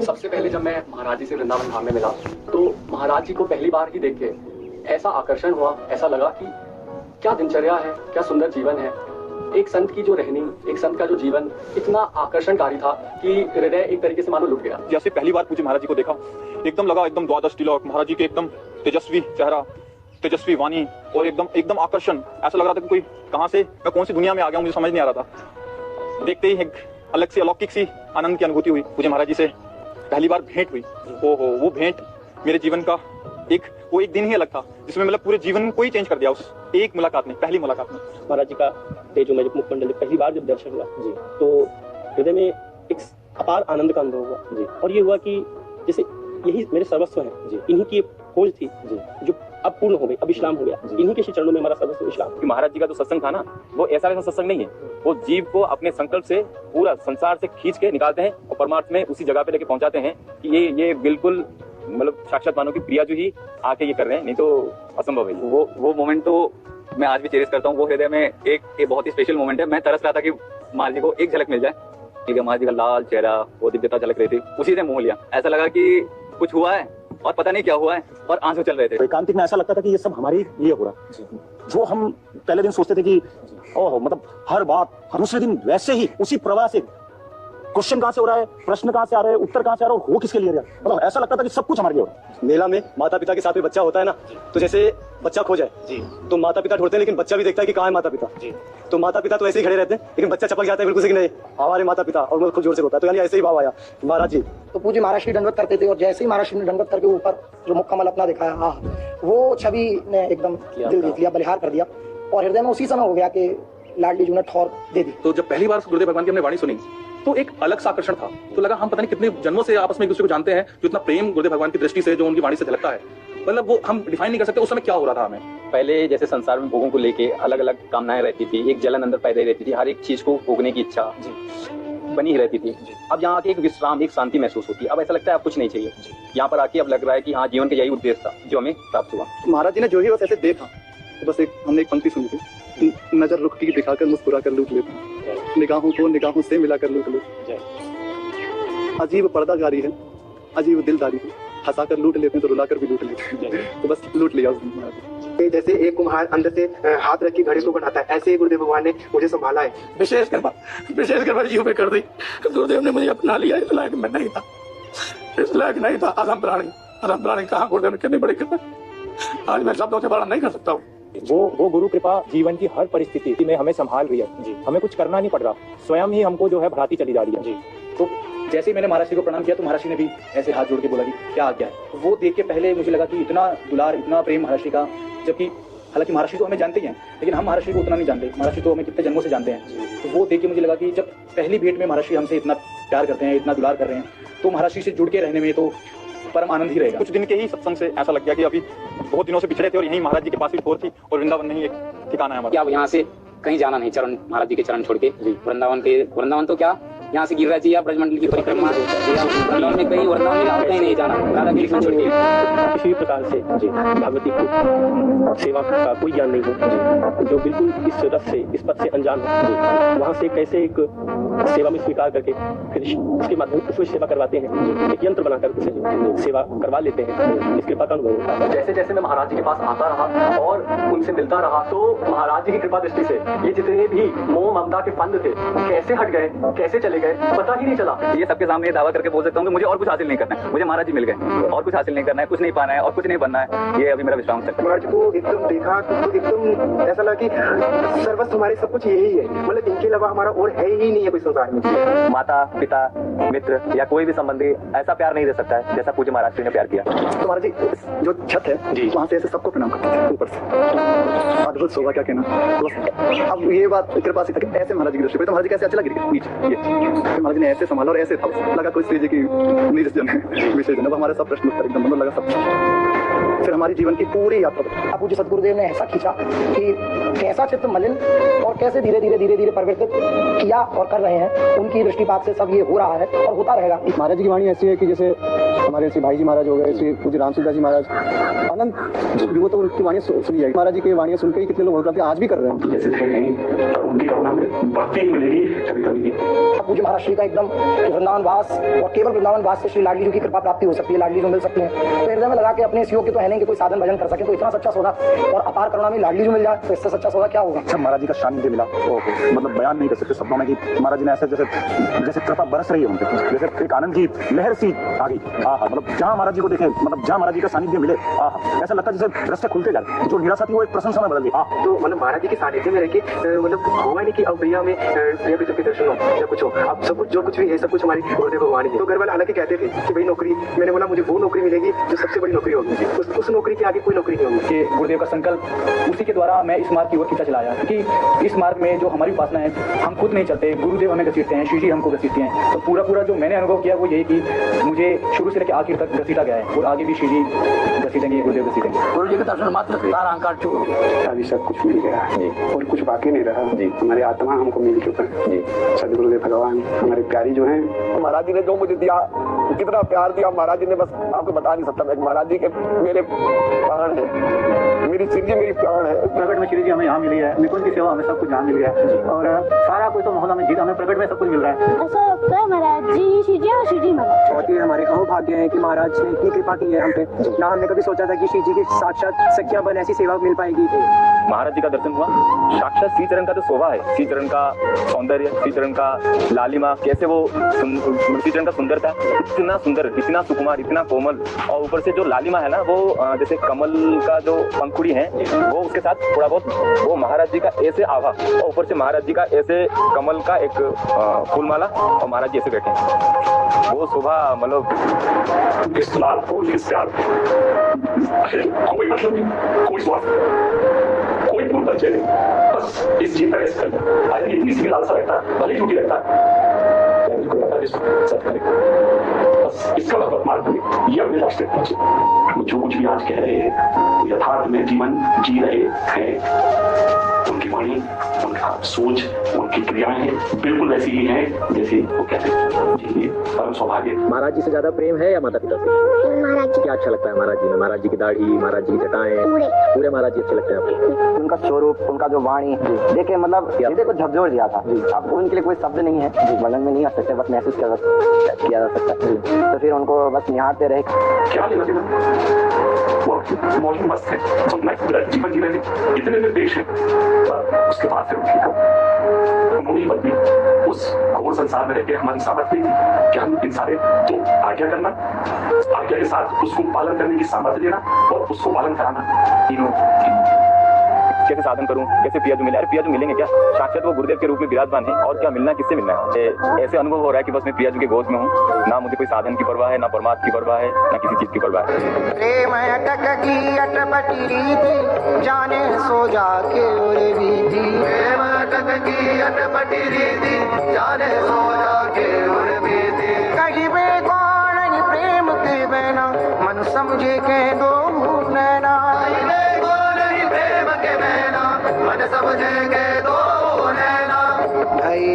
सबसे पहले जब मैं महाराज जी से वृंदावन धाम में मिला तो महाराज जी को पहली बार ही देख के ऐसा आकर्षण हुआ, ऐसा लगा कि क्या दिनचर्या है, क्या सुंदर जीवन है। एक संत की जो रहनी, एक संत का जो जीवन इतना आकर्षणकारी था कि हृदय एक तरीके से मानो लुट गया। जैसे पहली बार पूज्य महाराज जी को देखा एकदम लगा एकदम द्वादश तिलक, महाराज जी के एकदम तेजस्वी चेहरा, तेजस्वी वाणी और एकदम आकर्षण। ऐसा लग रहा था कि कोई कहां से मैं कौन सी दुनिया में आ गया हूं, मुझे समझ नहीं आ रहा था। देखते ही एक अलग सी अलौकिक सी आनंद की अनुभूति हुई। पूज्य महाराज जी से पहली बार भेंट हुई। ओहो, वो भेंट मेरे जीवन का वो एक दिन ही अलग था जिसमें मतलब पूरे जीवन को ही चेंज कर दिया उस एक मुलाकात ने, पहली मुलाकात में। महाराज जी का तेजो में जब मुखमंडल पहली बार जब दर्शन हुआ जी, तो हृदय में एक अपार आनंद का अनुभव हुआ जी। और ये हुआ कि जैसे यही मेरे सर्वस्व है जी, इन्हीं की खोज थी जी, जो अब पूर्ण हो गई, अब इस्लाम हो गया। इन्हीं के चरणों में हमारा सर्वस्व इस्लाम। महाराज जी का जो सत्संग था ना, वो ऐसा वैसा सत्संग नहीं है। वो जीव को अपने संकल्प से पूरा संसार से खींच के निकालते हैं और परमार्थ में उसी जगह पे लेके पहुंचाते हैं कि ये बिल्कुल मतलब साक्षात मानो की प्रिया जो ही आके ये कर रहे हैं, नहीं तो असंभव है। वो मोमेंट तो मैं आज भी चेरिश करता हूँ। वो हृदय में एक बहुत ही स्पेशल मोमेंट है। मैं तरस रहा था कि महाराज जी को एक झलक मिल जाए। ठीक है, महाराज जी का लाल चेहरा, वो दिव्यता झलक रही थी, उसी से मोह लिया। ऐसा लगा कि कुछ हुआ है और पता नहीं क्या हुआ है, और आंसू चल रहे थे। एकांतिक में ऐसा लगता था कि ये सब हमारे लिए हो रहा है। जो हम पहले दिन सोचते थे कि ओह, मतलब हर बात हर दूसरे दिन वैसे ही उसी प्रवाह से क्वेश्चन कहां से हो रहा है, प्रश्न कहां से आ रहे हैं, उत्तर कहां से आ रहा है, और वो किसके लिए रहा है। मतलब ऐसा लगता था कि सब कुछ हमारे लिए हो रहा है। मेला में माता पिता के साथ में बच्चा होता है ना, तो जैसे बच्चा खो जाए जी, तो माता पिता ढूंढते हैं, लेकिन बच्चा भी देखता है कि कहाँ है माता पिता जी। तो माता पिता तो ऐसे ही खड़े रहते हैं, लेकिन बच्चा चपक जाता है बिल्कुल से कि नहीं हमारे माता पिता, और वो खुद जोर से रोता है। तो यानी ऐसे ही भाव आया महाराज जी। तो पूज्य महाराज श्री दंडवत करते थे, और जैसे ही महाराज श्री ने दंडवत करके ऊपर जो मुख कमल अपना दिखाया, हाँ, वो छवि ने एकदम दिल जीत लिया, बलिहार कर दिया। और हृदय में उसी समय हो गया कि लाडली जी ने ठौर दे दी। तो जब पहली बार गुरुदेव भगवान की हमने वाणी सुनी तो एक अलग सा आकर्षण था। तो लगा हम पता नहीं कितने जन्मों से आपस में एक दूसरे को जानते हैं, जो इतना प्रेम गुरुदेव भगवान की दृष्टि से जो उनकी वाणी से झलकता है, मतलब वो हम डिफाइन नहीं कर सकते उस समय क्या हो रहा था हमें। पहले जैसे संसार में भोगों को लेके अलग अलग कामनाएं रहती थी, एक जलन अंदर पैदा रहती थी, हर एक चीज को भोगने की इच्छा बनी ही रहती थी। अब यहाँ आके एक विश्राम, एक शांति महसूस होती है। अब ऐसा लगता है अब कुछ नहीं चाहिए। यहाँ पर आके अब लग रहा है कि हाँ, जीवन का यही उद्देश्य था जो हमें प्राप्त हुआ। महाराज जी ने जो ही बस ऐसे देखा, तो बस हमने एक पंक्ति सुनी थी, नजर रुख की दिखाकर मुस्कुरा कर लूट लेते, निगाहों को निगाहों से मिलाकर लूट लेते। अजीब पर्दाकारी है, अजीब दिलदारी है, हंसा कर लूट लेते हैं तो रुला कर भी लूट लेते हैं। तो बस लूट लिया उसने। जैसे एक कुम्हार अंदर से हाथ रख के घड़े को बनाता है, ऐसे ही गुरुदेव भगवान ने मुझे संभाला है। विशेष कर जीव पे कर दी। गुरुदेव ने मुझे अपना लिया, इस लायक मैं नहीं था, इस लायक नहीं था। अधम प्राणी कहाँ गुरुदेव ने कितनी बड़ी कृपा, आज मैं शब्दों से बड़ा नहीं कर सकता हूँ। वो गुरु कृपा जीवन की हर परिस्थिति में हमें संभाल रही है जी। हमें कुछ करना नहीं पड़ रहा, स्वयं ही हमको जो है बढ़ाती चली जा रही है जी। तो जैसे ही मैंने महाराज जी को प्रणाम किया तो महाराज जी ने भी ऐसे हाथ जोड़ के बोला कि क्या आ गया है। वो देख के पहले मुझे लगा कि इतना दुलार, इतना प्रेम महाराज जी का, जबकि हालांकि महाराज जी तो हमें जानते ही हैं, लेकिन हम महाराज जी को उतना नहीं जानते। महाराज जी तो हमें कितने जन्मों से जानते हैं। तो वो देख के मुझे लगा कि जब पहली भेंट में महाराज जी हमसे इतना प्यार करते हैं, इतना दुलार कर रहे हैं, तो महाराज जी से जुड़ के रहने में तो परम आनंद ही रहेगा। कुछ दिन के ही सत्संग से ऐसा लग गया कि अभी बहुत दिनों से पिछड़े थे और यहीं महाराज जी के पास ही ठोर थी, और वृंदावन नहीं एक ठिकाना है हमारा। अब यहाँ से कहीं जाना नहीं, चरण महाराज जी के चरण छोड़ के वृंदावन तो क्या, यहाँ से गिरिराज जी या ब्रजमंडल की परिक्रमा, वृंदावन में कहीं, वृंदावन में कहीं नहीं जाना, राधा कृष्ण छोड़ के। किसी प्रकार से जी भगवती को सेवा का कोई ज्ञान नहीं हो, जो बिल्कुल इस रस से, इस पद से अनजान हो जी, वहाँ से कैसे एक सेवा में स्वीकार करके फिर उसके माध्यम से सेवा करवाते हैं, एक यंत्र बनाकर उसे सेवा करवा लेते हैं। इस कृपा का अनुभव होता है। जैसे जैसे मैं महाराज जी के पास आता रहा और उनसे मिलता रहा, तो महाराज जी की कृपा दृष्टि से ये जितने भी मोह ममता के फंद थे कैसे हट गए, कैसे चले गए, पता ही नहीं चला। ये सबके सामने दावा करके बोल सकता हूँ कि मुझे और कुछ हासिल नहीं करना है, मुझे महाराज जी मिल गए, और कुछ हासिल नहीं करना है, कुछ नहीं पाना है और कुछ नहीं बनना है। ये अभी मेरा विश्वास है। महाराज को एकदम देखा तो एकदम ऐसा लगा कि सर्वस्व हमारे सब कुछ यही है, मतलब इनके अलावा हमारा और है ही नहीं है कोई संसार में। माता पिता मित्र या कोई भी संबंधी ऐसा प्यार नहीं दे सकता है जैसा पूज्य महाराज जी ने प्यार किया। तो महाराज जी जो छत है जी, वहाँ से ऐसे सबको प्रणाम करते हैं ऊपर से, अद्भुत शोभा, क्या कहना। तो अब ये बात कृपा से ऐसे महाराज जी की दृष्टि पे, तो महाराज जी कैसे अच्छा लग नीचे, ये महाराज ने ऐसे संभाला और ऐसे था, लगा कोई श्री जी की निज जन है, विशेष जन। अब हमारे सब प्रश्न उत्तर एकदम लगा सब फिर हमारी जीवन की पूरी यात्रा बदली। पूज्य सदगुरुदेव ने ऐसा खींचा कि कैसा चित्त मलिन और कैसे धीरे धीरे परिवर्तित किया और कर रहे हैं, उनकी दृष्टिपात से सब ये हो रहा है और होता रहेगा। महाराज जी की वाणी ऐसी है कि जैसे हमारे श्री भाई जी महाराज हो गए, श्री पूज्य रामसूरदास जी महाराज, अनंत वो तो उनकी वाणी सुनी जाएगी। महाराज जी की वाणी सुनकर ही कितने लोग होते हैं, आज भी कर रहे हैं। जैसे उनकी करुणा में भक्ति मिलेगी कभी कभी। पूज्य महाराज श्री का एकदम वृंदावन वास और केवल वृंदावन वास से श्री लाडली जी की कृपा प्राप्ति हो सकती है, लाडली जो मिल सकती है। तो हृदय में लगा के अपने इस योग के तो है नहीं कि कोई साधन भजन कर सके, तो इतना सच्चा सौदा और अपार करुणा में लाडली जो मिल जाए तो इससे सच्चा सौदा क्या होगा। जब महाराज जी का सानिध्य मिला तो मतलब बयान नहीं कर सकते शब्दों में कि महाराज जी ने ऐसे जैसे कृपा बरस रही है उनके, जैसे एक आनंद की लहर सी आ गई। मतलब जहाँ महाराज जी को देखे, मतलब जहाँ महाराज जी का सानिध्य मिले, ऐसा लगता है जैसे रास्ते खुलते जाए, जो निराशा थी वो एक प्रशंसा में बदल गई। तो मतलब महाराज जी के सानिध्य में रह के मतलब हुआ नहीं कि अब प्रिया में प्रिया पिता के दर्शन हो या कुछ हो, अब सब कुछ जो कुछ भी है सब कुछ हमारी गुरुदेव भगवान ही है। तो घर वाले हालांकि कहते थे कि भाई नौकरी, मैंने बोला मुझे वो नौकरी मिलेगी जो सबसे बड़ी नौकरी होगी, उस नौकरी के आगे कोई नौकरी नहीं होगी। कि गुरुदेव का संकल्प उसी के द्वारा मैं इस मार्ग की ओर खींचा चलाया, क्योंकि इस मार्ग में जो हमारी उपासना है हम खुद नहीं चलते, गुरुदेव हमें घसीटते हैं, श्री जी हमको घसीटते हैं। तो पूरा जो मैंने अनुभव किया वो यही कि मुझे शुरू से लेकर आखिर तक घसीटा गया है और आगे भी श्री जी घसीटेंगे, गुरुदेव घसीटेंगे। गुरु जी के दर्शन मात्र सारा अहंकार छूट गया। अभी सब कुछ मिल गया और कुछ बाकी नहीं रहा। हमारी आत्मा हमको मिल चुका है। सदगुरुदेव भगवान हमारे प्यारी जो है, महाराज जी ने जो मुझे दिया, कितना प्यार दिया महाराज जी ने, बस आपको बता नहीं सकता। महाराज जी के मेरे प्राण है, मेरी श्री जी मेरी प्राण है। प्रकट में श्री जी हमें यहाँ मिली है, निकुंज की सेवा हमें सब कुछ यहाँ मिल गया है और सारा कुछ तो मोहल्ला में जीत हमें प्रकट में सब कुछ मिल रहा है। ऐसा लगता है महाराज जी श्री जी और श्री जी महाराज बहुत ही हमारे अहोभाग्य है कि महाराज ने इतनी कृपा की है हम पे। ना हमने कभी सोचा था कि श्री जी की साक्षात सखिया बन ऐसी सेवा मिल पाएगी। महाराज जी का दर्शन हुआ, साक्षात श्री चरण का जो शोभा है, श्री चरण का सौंदर्य, श्री चरण का लालिमा, कैसे वो श्री चरण का सुंदरता, इतना सुंदर, इतना सुकुमार, इतना कोमल, और ऊपर से जो लालिमा है ना वो जैसे कमल का जो पंखुड़ी है वो उसके साथ थोड़ा बहुत वो महाराज जी का ऐसे आभा, और ऊपर से महाराज जी का ऐसे कमल का एक फूलमाला, और महाराज जी ऐसे बैठे हैं, वो शोभा मतलब कोई मतलब नहीं, कोई स्वार्थ, कोई पूर्ण परिचय नहीं, बस इस जीत का ऐसे करना। आदमी इतनी सी लालसा रहता है, भले झूठी रहता है, बस इसका मतलब मार्ग में ये अपने रास्ते पहुंचे। जो कुछ भी आज कह रहे हैं यथार्थ में जीवन जी रहे हैं। उनकी वाणी, उनका सोच, उनकी क्रियाएं बिल्कुल वैसी ही हैं जैसे वो कहते हैं। जी परम सौभाग्य। महाराज जी से ज्यादा प्रेम है या माता पिता से? महाराज जी क्या अच्छा लगता है महाराज जी में? महाराज जी की दाढ़ी, महाराज जी की जटाएं, पूरे महाराज जी अच्छे लगते हैं आपको? उनका स्वरूप, उनका जो वाणी देखे मतलब हृदय को झकझोर दिया था। अब उनके लिए कोई शब्द नहीं है, वर्णन में नहीं आ सकते, बस महसूस किया जा सकता है। तो फिर उनको बस निहारते रहे। क्या मौजूद मस्त है, जीवन जीने में इतने निर्देश है, उसके बाद फिर उन्होंने बदली उस घोर संसार में रहकर हमारी सामर्थ्य थी कि हम इन सारे तो आज्ञा करना, आज्ञा के साथ उसको पालन करने की सामर्थ्य देना और उसको पालन कराना, तीनों। कैसे साधन करूं, कैसे प्रियाजू मिले? अरे प्रियाजू मिलेंगे क्या? साक्षात वो गुरुदेव के रूप में विराजमान है, और क्या मिलना, किससे मिलना है? ऐसे अनुभव हो रहा है कि बस मैं प्रियाजू के गोद में हूँ, ना मुझे कोई साधन की परवाह है, ना परमात्मा की परवाह है, ना किसी चीज की परवाह है। प्रेम अटक की अटपटी रीति जाने सो जाके उड़े बीती, प्रेम अटक की अटपटी रीति जाने सो जाके उड़े बीती। कहीं बे कौन प्रेम के बहना मन समझे के दो नैना, प्रेम के बहना मन समझे के दो नैना। भई